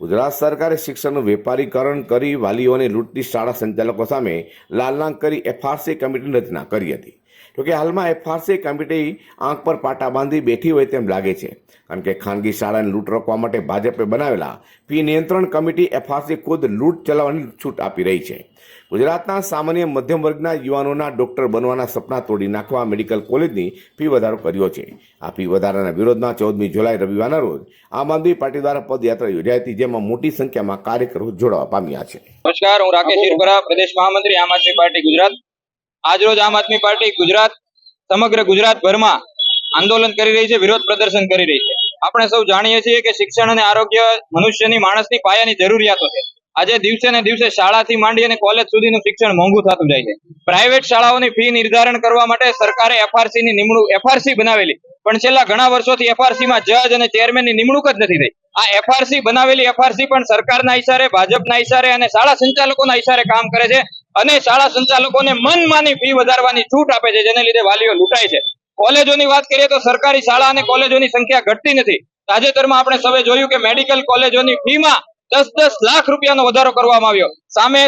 ગુજરાત સરકારે શિક્ષણનું વેપારીકરણ કરી વાલીઓને લૂંટતી શાળા સંચાલકો સામે લાલનાંગ કરી એફઆરસી કમિટીની રચના કરી હતી. જોકે હાલમાં એફઆરસી કમિટી આંખ પર પાટા બાંધી બેઠી હોય તેમ લાગે છે, કારણ કે ખાનગી શાળાને લૂંટ રોકવા માટે ભાજપે બનાવેલા ફી નિયંત્રણ કમિટી એફઆરસી ખુદ લૂંટ ચલાવવાની છૂટ આપી રહી છે. ગુજરાતના સામાન્ય મધ્યમ વર્ગના યુવાનોના ડોક્ટર બનવાના સપના તોડી નાખવા મેડિકલ કોલેજની ફી વધારો કર્યો છે. આ ફી વધારાના વિરોધમાં 14મી જુલાઈ રવિવારના રોજ આમ આદમી પાર્ટી દ્વારા પદયાત્રા યોજાઈ હતી, જેમાં મોટી સંખ્યામાં કાર્યકરો જોડાવા પામ્યા છે. નમસ્કાર, હું રાકેશ હિરપરા, પ્રદેશ મહામંત્રી આમ આદમી પાર્ટી ગુજરાત. આજરોજ આમ આદમી પાર્ટી ગુજરાત સમગ્ર ગુજરાતભરમાં આંદોલન કરી રહી છે, વિરોધ પ્રદર્શન કરી રહી છે. આપણે સૌ જાણીએ છીએ કે શિક્ષણ અને આરોગ્ય મનુષ્યની માણસની પાયાની જરૂરિયાતો છે. આજે દિવસે ને દિવસે શાળાથી માંડી અને કોલેજ સુધીનું શિક્ષણ મોંઘું થતું જાય છે. પ્રાઇવેટ શાળાઓની ફી નિર્ધારણ કરવા માટે સરકારે એફઆરસી બનાવેલી, પણ છેલ્લા ઘણા વર્ષોથી એફઆરસીમાં જજ અને ચેરમેનની નિમણૂક જ નથી થઈ. આ એફઆરસી બનાવેલી એફઆરસી પણ સરકારના ઇશારે, ભાજપના ઇશારે અને શાળા સંચાલકોના ઇશારે કામ કરે છે અને શાળા સંચાલકોને મનમાની ફી વધારવાની છૂટ આપે છે, જેને લીધે વાલીઓ લૂંટાય છે. કોલેજોની વાત કરીએ તો સરકારી શાળા અને કોલેજોની સંખ્યા ઘટતી નથી. તાજેતરમાં આપણે સૌએ જોયું કે મેડિકલ કોલેજોની ફીમાં 10-10 લાખ રૂપિયાનો વધારો કરવામાં આવ્યો. સામે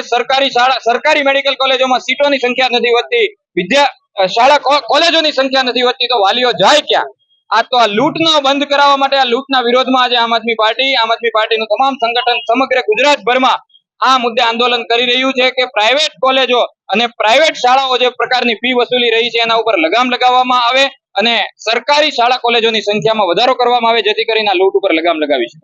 સરકારી મેડિકલ કોલેજોમાં સીટોની સંખ્યા નથી વધતી, કોલેજોની સંખ્યા નથી વધતી, તો વાલીઓ જાય ક્યાં? આ લૂંટનો બંધ કરાવવા માટે, આ લૂંટના વિરોધમાં આજે આમ આદમી પાર્ટીનું તમામ સંગઠન સમગ્ર ગુજરાતભરમાં આ મુદ્દે આંદોલન કરી રહ્યું છે કે પ્રાઇવેટ કોલેજો અને પ્રાઇવેટ શાળાઓ જે પ્રકારની ફી વસૂલી રહી છે એના ઉપર લગામ લગાવવામાં આવે અને સરકારી શાળા કોલેજોની સંખ્યામાં વધારો કરવામાં આવે, જેથી કરીને આ લૂંટ ઉપર લગામ લગાવી શકે.